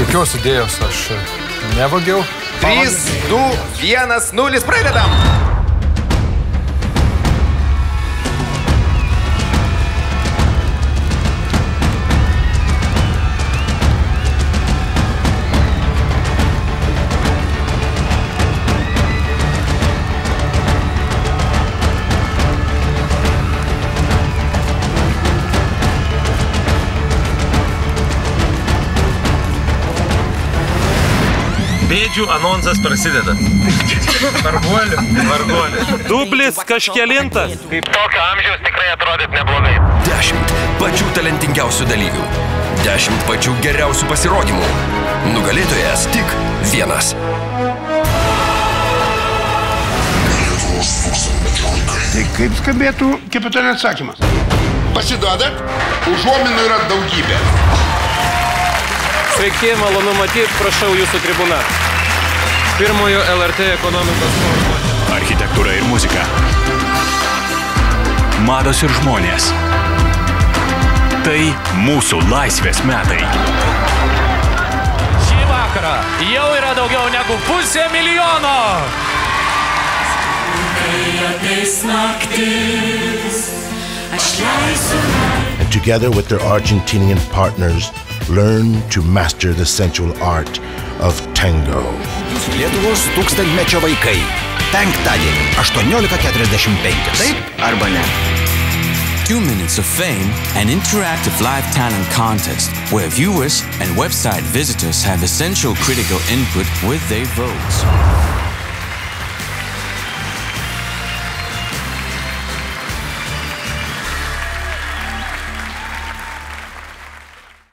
Jokios idėjos aš nevagiau. 3, 2, 1, 0, pradedam! Bėdžių anonsas prasideda. Varguolį. Dublis kažkelintas. Kaip tokio amžiaus tikrai atrodyt neblogai. 10 pačių talentingiausių dalyvių. 10 pačių geriausių pasirodymų. Nugalėtojas tik vienas. Tai kaip skambėtų kapitono atsakymas? Pasiduodat? Užuominų yra daugybė. Sveiki, malonu matyti, prašau jūsų tribūną. Pirmojo LRT ekonomikos forumo. Architektūra ir muzika. Mados ir žmonės. Tai mūsų laisvės metai. Šį vakarą jau yra daugiau negu 500 000. And together with their Argentinian partners, learn to master the sensual art of tango. Lietuvos tūkstantmečio vaikai. Penktadienį 18:45. Taip arba ne? 2 minutes of fame, an interactive live talent contest where viewers and website visitors have essential critical input with their votes.